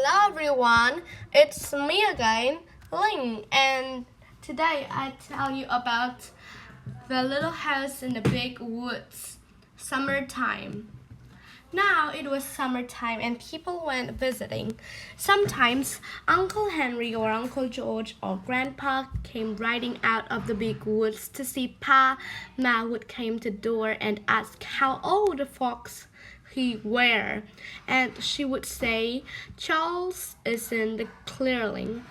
Hello everyone, it's me again, Ling, and today I tell you about the little house in the big woods, summertime. Now it was summertime and people went visiting. Sometimes Uncle Henry or Uncle George or Grandpa came riding out of the big woods to see Pa. Ma would come to the door and ask how old the fox he were, and she would say, Charles is in the clearing.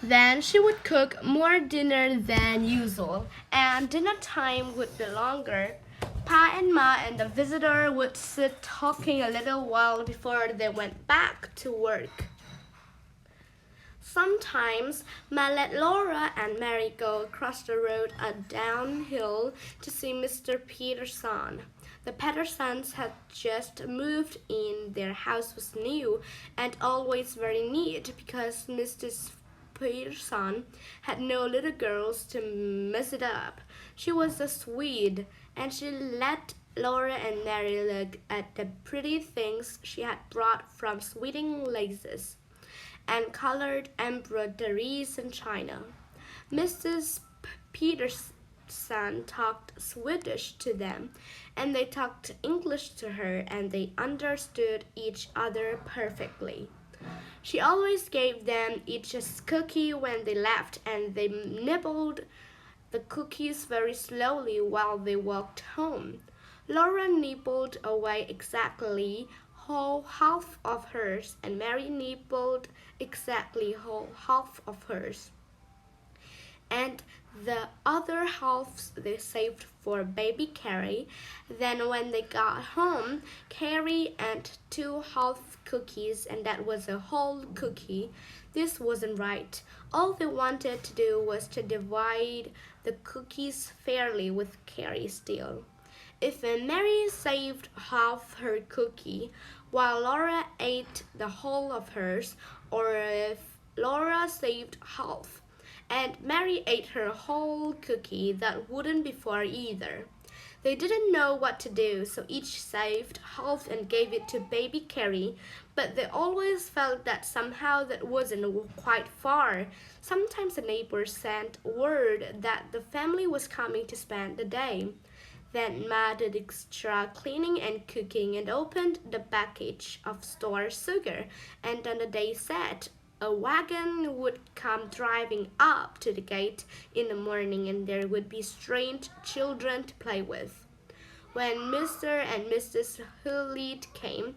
Then she would cook more dinner than usual, and dinner time would be longer. Pa and Ma and the visitor would sit talking a little while before they went back to work. Sometimes Ma let Laura and Mary go across the road downhill to see Mr. Peterson. The Petersons had just moved in. Their house was new and always very neat because Mrs. Peterson had no little girls to mess it up. She was a Swede, and she let Laura and Mary look at the pretty things she had brought from Sweden laces and colored embroideries in China. Mrs. Peterson talked Swedish to them, and they talked English to her, and they understood each other perfectly. She always gave them each a cookie when they left, and they nibbled the cookies very slowly while they walked home. Laura nibbled away exactly whole half of hers, and Mary nibbled exactly whole half of hers. And the other halves they saved for baby Carrie. Then when they got home, Carrie ate 2 half cookies, and that was a whole cookie. This wasn't right. All they wanted to do was to divide the cookies fairly with Carrie still. If Mary saved half her cookie while Laura ate the whole of hers, or if Laura saved half and Mary ate her whole cookie, that wouldn't be fair either. They didn't know what to do, so each saved half and gave it to baby Carrie, but they always felt that somehow that wasn't quite fair. Sometimes the neighbors sent word that the family was coming to spend the day. Then Ma did extra cleaning and cooking and opened the package of store sugar, and on the day set, a wagon would come driving up to the gate in the morning, and there would be strange children to play with. When Mr. and Mrs. Hewlett came,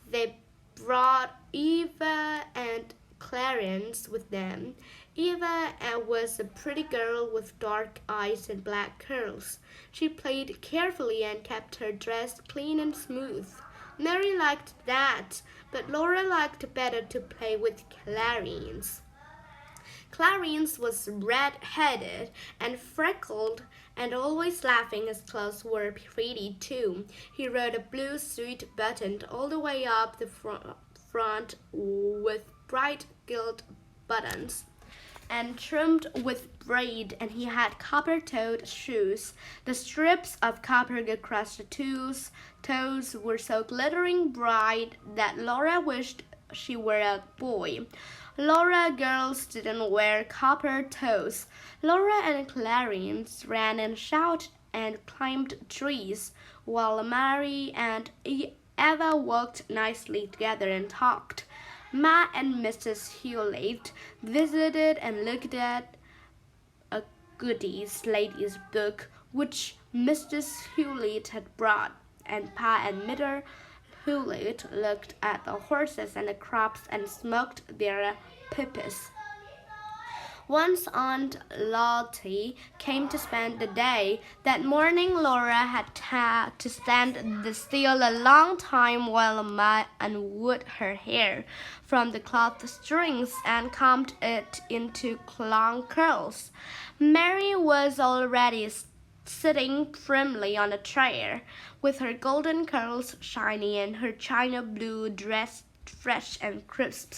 they brought Eva and Clarence with them. Eva was a pretty girl with dark eyes and black curls. She played carefully and kept her dress clean and smooth. Mary liked that, but Laura liked better to play with Clarence. Clarence was red-headed and freckled and always laughing. His clothes were pretty too. He wore a blue suit buttoned all the way up the front with bright gilt buttons and trimmed with braid, and he had copper-toed shoes. The strips of copper across the toes were so glittering bright that Laura wished she were a boy. Laura girls didn't wear copper toes. Laura and Clarence ran and shouted and climbed trees, while Mary and Eva walked nicely together and talked. Ma and Mrs. Hewlett visited and looked at a goodies lady's book which Mrs. Hewlett had brought, and Pa and Mr. Hewlett looked at the horses and the crops and smoked their pipes. Once Aunt Lottie came to spend the day. That morning Laura had to stand still a long time while Ma unwound her hair from the cloth strings and combed it into long curls. Mary was already sitting primly on a chair, with her golden curls shiny and her china blue dress fresh and crisp.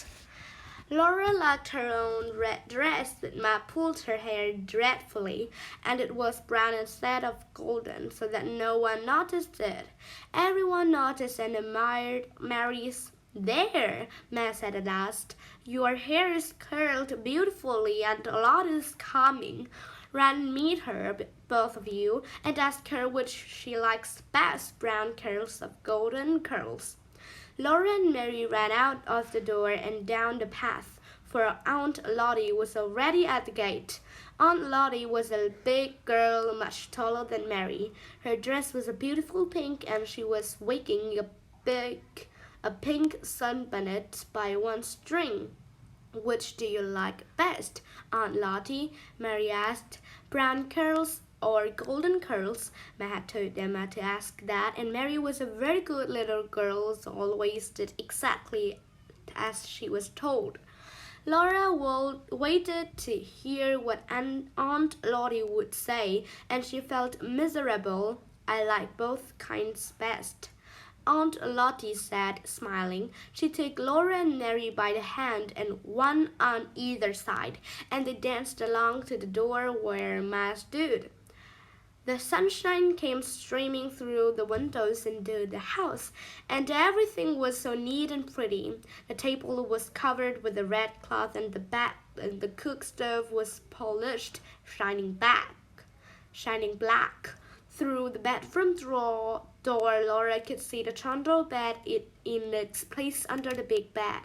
Laura liked her own red dress, but Ma pulled her hair dreadfully, and it was brown instead of golden, so that no one noticed it. Everyone noticed and admired Mary's "There," Ma said at last. "Your hair is curled beautifully and Lottie is coming. Run and meet her, both of you, and ask her which she likes best, brown curls or golden curls." Laura and Mary ran out of the door and down the path, for Aunt Lottie was already at the gate. Aunt Lottie was a big girl, much taller than Mary. Her dress was a beautiful pink, and she was wagging a pink sunbonnet by one string. "Which do you like best, Aunt Lottie?" Mary asked. "Brown curls or golden curls?" Ma had told them to ask that, and Mary was a very good little girl, so always did exactly as she was told. Laura waited to hear what Aunt Lottie would say, and she felt miserable. "I like both kinds best," Aunt Lottie said, smiling. She took Laura and Mary by the hand, and one on either side, and they danced along to the door where Ma stood. The sunshine came streaming through the windows into the house, and everything was so neat and pretty. The table was covered with a red cloth, and the cook stove was polished, shining black. Through the bedroom door, Laura could see the trundle bed in its place under the big bed.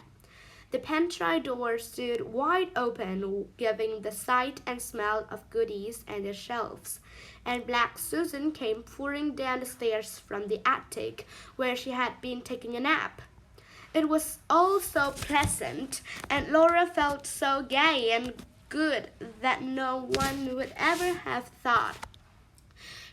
The pantry door stood wide open, giving the sight and smell of goodies and the shelves. And Black Susan came pouring down the stairs from the attic, where she had been taking a nap. It was all so pleasant, and Laura felt so gay and good that no one would ever have thought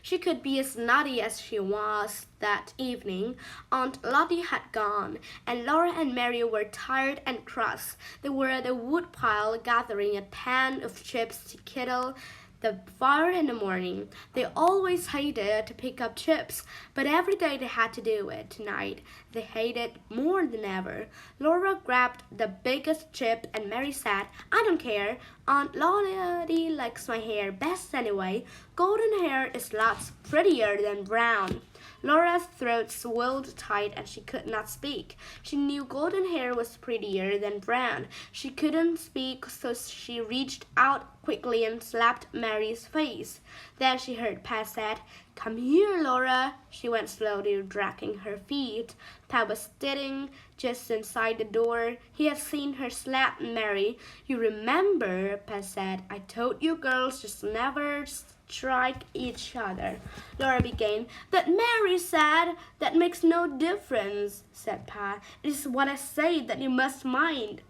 she could be as naughty as she was that evening. Aunt Lottie had gone, and Laura and Mary were tired and cross. They were at the woodpile gathering a pan of chips to kindle the fire in the morning. They always hated to pick up chips, but every day they had to do it. Tonight they hated it more than ever. Laura grabbed the biggest chip, and Mary said, "I don't care. Aunt Lottie likes my hair best anyway. Golden hair is lots prettier than brown." Laura's throat swelled tight and she could not speak. She knew golden hair was prettier than brown. She couldn't speak, so she reached out quickly and slapped Mary's face. Then she heard Pa said, "Come here, Laura." She went slowly, dragging her feet. Pa was sitting just inside the door. He had seen her slap Mary. "You remember," Pa said, "I told you girls just never strike each other." Laura began. "But Mary said that makes no difference," said Pa. "It is what I say that you must mind."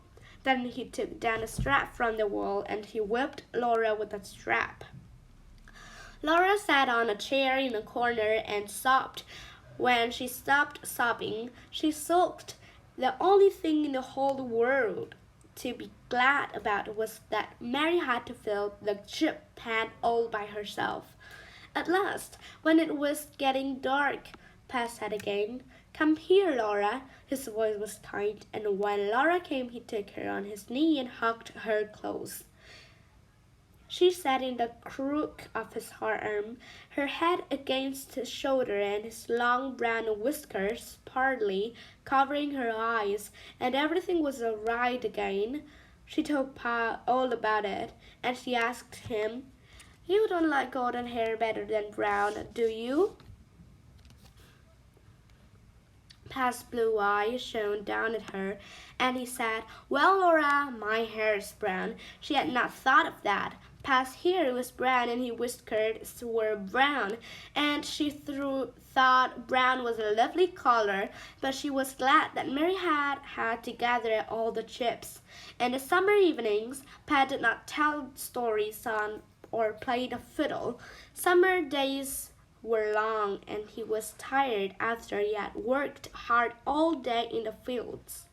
Then he took down a strap from the wall and he whipped Laura with the strap. Laura sat on a chair in a corner and sobbed. When she stopped sobbing, she sulked. The only thing in the whole world to be glad about was that Mary had to fill the chip pan all by herself. At last, when it was getting dark, Pa said again, "Come here, Laura." His voice was kind, and when Laura came, he took her on his knee and hugged her close. She sat in the crook of his arm, her head against his shoulder, and his long brown whiskers partly covering her eyes, and everything was all right again. She told Pa all about it, and she asked him, "You don't like golden hair better than brown, do you?" Pa's blue eyes shone down at her, and he said, "Well, Laura, my hair is brown." She had not thought of that. Pa's hair was brown and his whiskers were brown, and she thought brown was a lovely color, but she was glad that Mary had to gather all the chips. In the summer evenings, Pa did not tell stories or play the fiddle. Summer days were long, and he was tired after he had worked hard all day in the fields.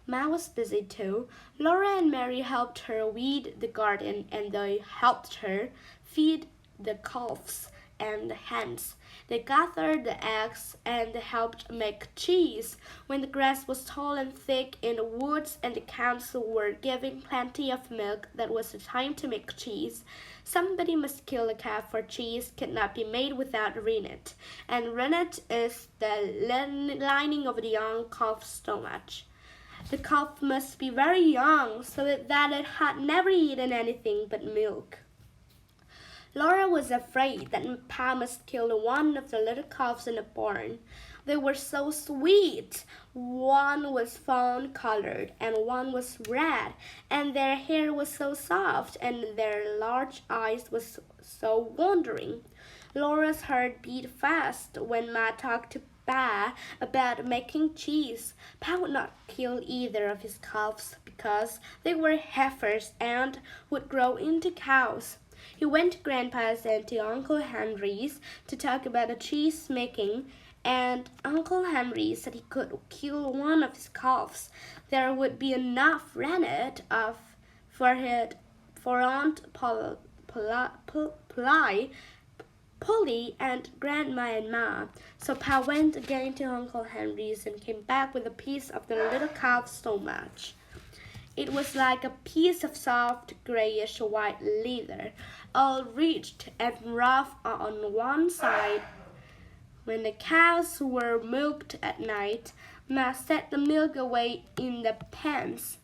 Ma was busy too. Laura and Mary helped her weed the garden, and they helped her feed the calves and the hens. They gathered the eggs and they helped make cheese. When the grass was tall and thick in the woods and the cows were giving plenty of milk, that was the time to make cheese. Somebody must kill a calf, for cheese cannot be made without rennet, and rennet is the lining of the young calf's stomach. The calf must be very young, so that it had never eaten anything but milk. Laura was afraid that Pa must kill one of the little calves in the barn. They were so sweet. One was fawn-colored and one was red, and their hair was so soft and their large eyes were so wondering. Laura's heart beat fast when Ma talked to Pa about making cheese. Pa would not kill either of his calves because they were heifers and would grow into cows. He went to Grandpa's and to Uncle Henry's to talk about the cheese making, and Uncle Henry said he could kill one of his calves. There would be enough rennet for Aunt Polly and Grandma and Ma. So Pa went again to Uncle Henry's and came back with a piece of the little calf stomach. It was like a piece of soft, grayish white leather, all ridged and rough on one side. When the cows were milked at night, Ma set the milk away in the pans.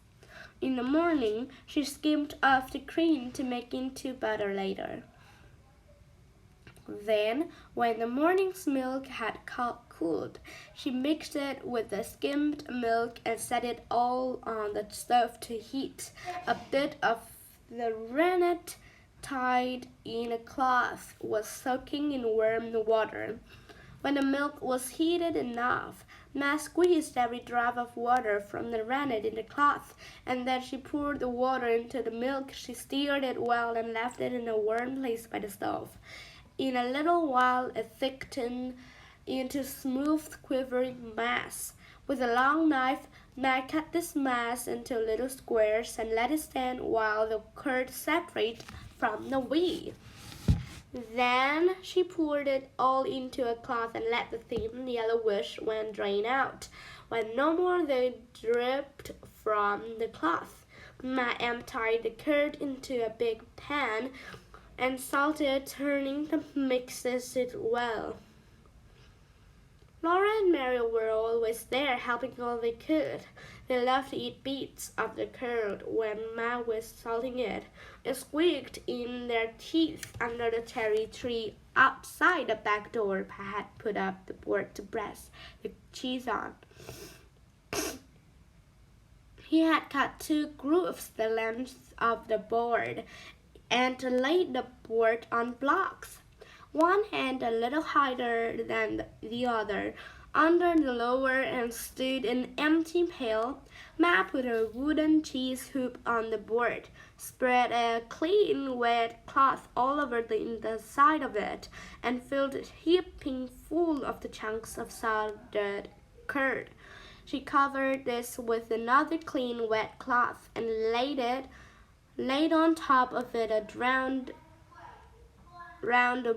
In the morning, she skimmed off the cream to make into butter later. Then, when the morning's milk had cooled, she mixed it with the skimmed milk and set it all on the stove to heat. A bit of the rennet tied in a cloth was soaking in warm water. When the milk was heated enough, Ma squeezed every drop of water from the rennet in the cloth, and then she poured the water into the milk. She stirred it well and left it in a warm place by the stove. In a little while it thickened into a smooth, quivering mass. With a long knife, Ma cut this mass into little squares and let it stand while the curd separated from the whey. Then she poured it all into a cloth and let the thin yellowish wine drain out. When no more they dripped from the cloth, Ma emptied the curd into a big pan and salted, turning the mixes it well. Laura and Mary were always there, helping all they could. They loved to eat bits of the curd when Ma was salting it. It squeaked in their teeth under the cherry tree outside the back door. Pa had put up the board to press the cheese on. He had cut 2 grooves the length of the board and laid the board on blocks, one end a little higher than the other. Under the lower end stood an empty pail. Ma put a wooden cheese hoop on the board, spread a clean wet cloth all over the inside of it, and filled it heaping full of the chunks of salted curd. She covered this with another clean wet cloth and laid on top of it a round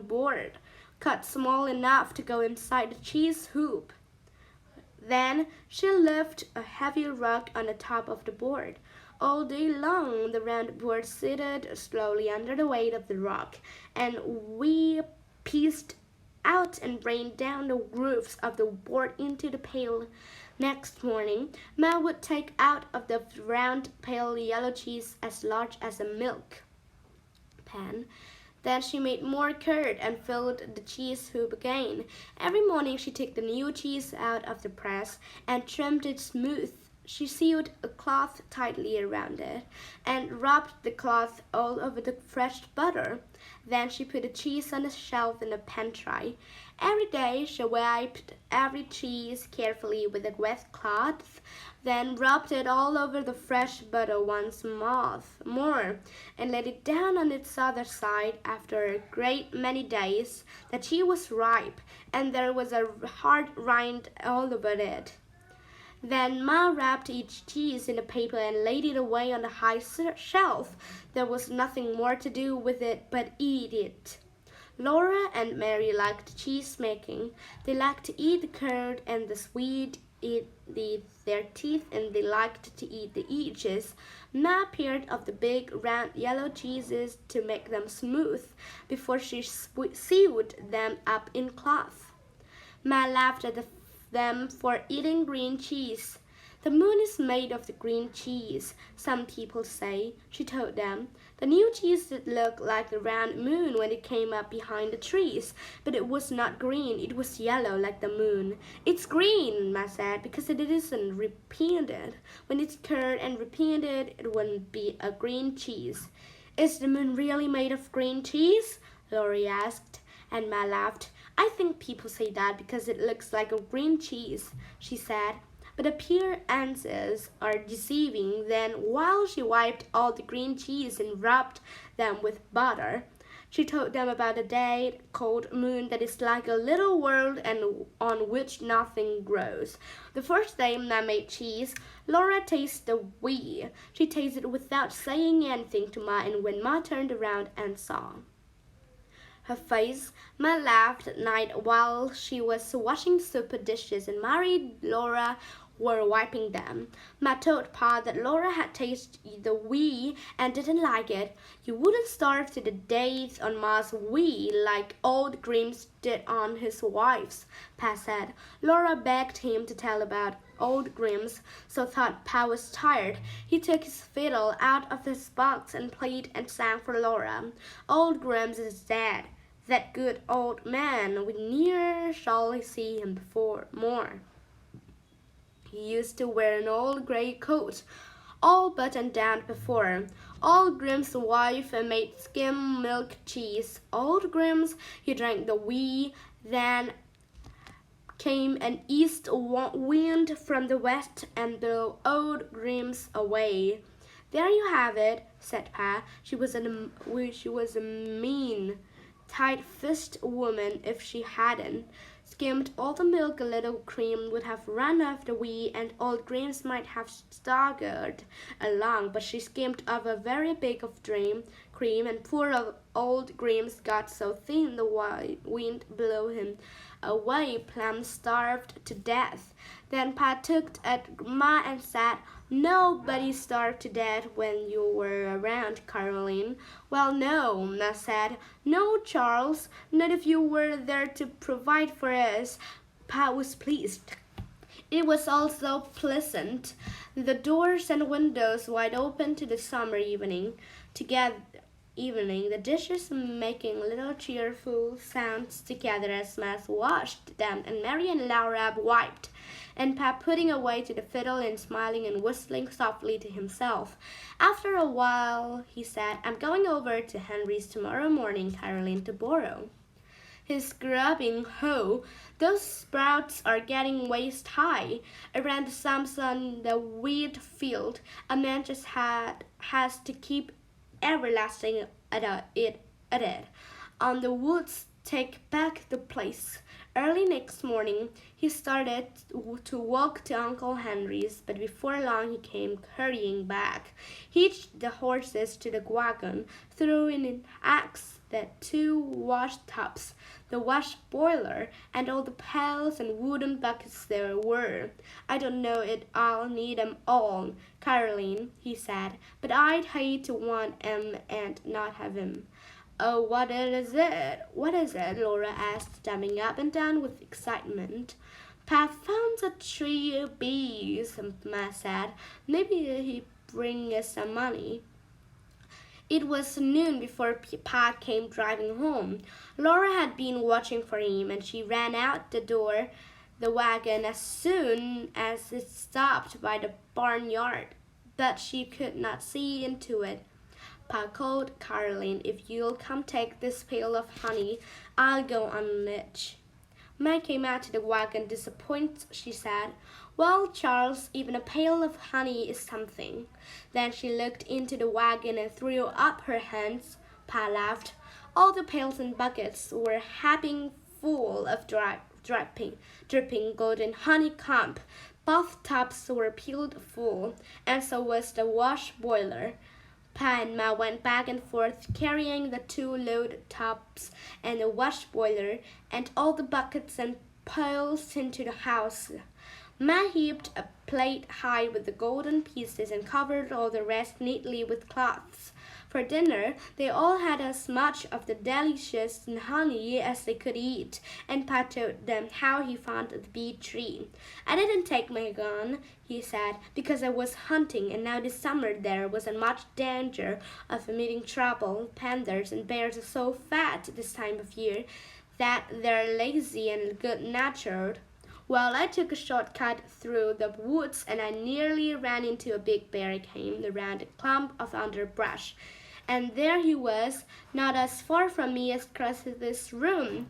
board, cut small enough to go inside the cheese hoop. Then she left a heavy rock on the top of the board. All day long the round board slid slowly under the weight of the rock, and we pieced out and rained down the grooves of the board into the pail. Next morning, Ma would take out of the round pale yellow cheese as large as a milk pan. Then she made more curd and filled the cheese hoop again. Every morning she took the new cheese out of the press and trimmed it smooth. She sewed a cloth tightly around it and rubbed the cloth all over the fresh butter. Then she put the cheese on the shelf in the pantry. Every day she wiped every cheese carefully with a wet cloth, then rubbed it all over the fresh butter once more, and laid it down on its other side. After a great many days, the cheese was ripe, and there was a hard rind all over it. Then Ma wrapped each cheese in a paper and laid it away on the high shelf. There was nothing more to do with it but eat it. Laura and Mary liked cheese making. They liked to eat the curd and the sweet their teeth, and they liked to eat the edges. Ma pared of the big round yellow cheeses to make them smooth before she sewed them up in cloth. Ma laughed at them for eating green cheese. The moon is made of the green cheese, some people say, she told them. The new cheese did look like the round moon when it came up behind the trees, but it was not green, it was yellow like the moon. It's green, Ma said, because it isn't repainted. When it's cured and repainted, it wouldn't be a green cheese. Is the moon really made of green cheese? Laurie asked, and Ma laughed. I think people say that because it looks like a green cheese, she said. But appearances are deceiving. Then, while she wiped all the green cheese and rubbed them with butter, she told them about a day called moon that is like a little world and on which nothing grows. The first day Ma made cheese, Laura tasted the wee. She tasted it without saying anything to Ma, and when Ma turned around and saw her face, Ma laughed at night while she was washing super dishes and Mary Laura were wiping them. Ma told Pa that Laura had tasted the wee and didn't like it. You wouldn't starve to the death on Ma's wee like old Grimm's did on his wife's, Pa said. Laura begged him to tell about old Grimm's, so thought Pa was tired. He took his fiddle out of his box and played and sang for Laura. Old Grimm's is dead. That good old man, we ne'er shall see him before more. He used to wear an old grey coat, all buttoned down before. Old Grimm's wife made skim milk cheese. Old Grimm's, he drank the wee. Then came an east wind from the west and blew old Grimm's away. There you have it, said Pa. She was a mean, tight-fisted woman if she hadn't skimmed all the milk. A little cream would have run off the wee, and old Grimm's might have staggered along, but she skimmed off a very big of cream, and poor old Grimm's got so thin the wind blew him away, plumb starved to death. Then Pa looked at Ma and said, Nobody starved to death when you were around, Caroline. Well, no, Ma said. No, Charles, not if you were there to provide for us. Pa was pleased. It was all so pleasant, the doors and windows wide open to the summer evening, the dishes making little cheerful sounds together as Ma washed them and Mary and Laura wiped, and Pa putting away to the fiddle and smiling and whistling softly to himself. After a while, he said, I'm going over to Henry's tomorrow morning, Caroline, to borrow his grubbing hoe. Those sprouts are getting waist high. Around the stumps on the wheat field, a man just has to keep everlasting at it. On the woods, take back the place. Early next morning, he started to walk to Uncle Henry's, but before long he came hurrying back. He hitched the horses to the wagon, threw in an axe, the 2 wash tubs, the wash boiler, and all the pails and wooden buckets there were. I don't know it, I'll need 'em all, Caroline, he said, but I'd hate to want 'em and not have 'em. Oh, what is it? What is it? Laura asked, jumping up and down with excitement. Pa found a tree of bees, Ma said. Maybe he'd bring us some money. It was noon before Pa came driving home. Laura had been watching for him, and she ran out the door, the wagon, as soon as it stopped by the barnyard, but she could not see into it. Pa called, Caroline, if you'll come take this pail of honey, I'll go on it. Ma came out to the wagon disappointed. She said, Well, Charles, even a pail of honey is something. Then she looked into the wagon and threw up her hands. Pa laughed. All the pails and buckets were happing full of dripping golden honeycomb. Both tubs were filled full, and so was the wash boiler. Pa and Ma went back and forth, carrying the 2 load tubs and the wash boiler and all the buckets and pails into the house. Ma heaped a plate high with the golden pieces and covered all the rest neatly with cloths. For dinner, they all had as much of the delicious honey as they could eat, and Pa told them how he found the bee tree. I didn't take my gun, he said, because I was hunting, and now this summer there wasn't much danger of meeting trouble. Panthers and bears are so fat this time of year that they're lazy and good-natured. Well, I took a shortcut through the woods and I nearly ran into a big bear came around a clump of underbrush. And there he was, not as far from me as across this room.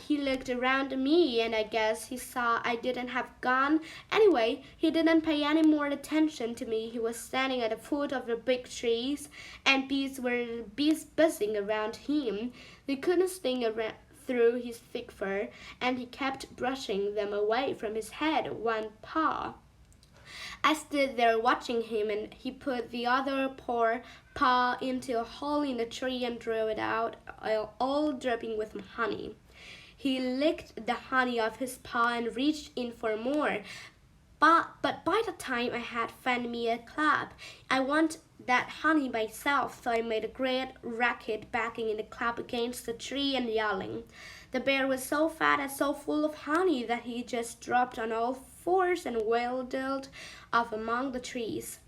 He looked around me and I guess he saw I didn't have gun. Anyway, he didn't pay any more attention to me. He was standing at the foot of the big trees and bees buzzing around him. They couldn't sting around through his thick fur, and he kept brushing them away from his head with one paw. I stood there watching him, and he put the other paw into a hole in the tree and drew it out, all dripping with honey. He licked the honey off his paw and reached in for more. But by the time I had found me a club, I want that honey myself, so I made a great racket backing in the club against the tree and yelling. The bear was so fat and so full of honey that he just dropped on all fours and waddled off among the trees.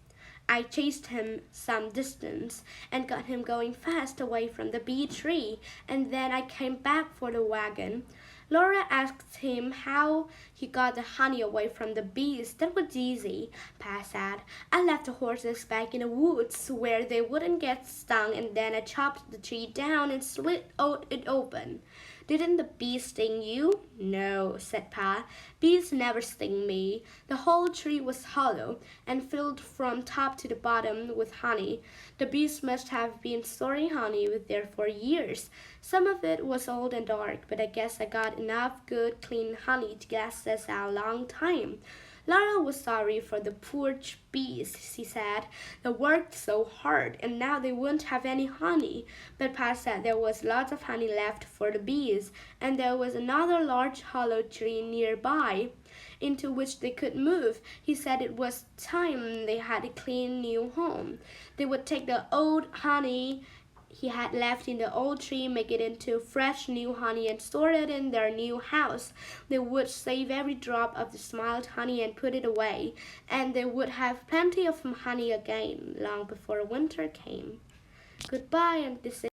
I chased him some distance and got him going fast away from the bee tree, and then I came back for the wagon. Laura asked him how he got the honey away from the bees. That was easy, Pa said. I left the horses back in the woods where they wouldn't get stung, and then I chopped the tree down and split it open. Didn't the bees sting you? No, said Pa. Bees never sting me. The whole tree was hollow and filled from top to the bottom with honey. The bees must have been storing honey there for years. Some of it was old and dark, but I guess I got enough good, clean honey to last us a long time. Laura was sorry for the poor bees, she said. They worked so hard, and now they wouldn't have any honey. But Pa said there was lots of honey left for the bees, and there was another large hollow tree nearby into which they could move. He said it was time they had a clean new home. They would take the old honey he had left in the old tree, make it into fresh new honey, and store it in their new house. They would save every drop of the smiled honey and put it away, and they would have plenty of honey again long before winter came. Goodbye, and this is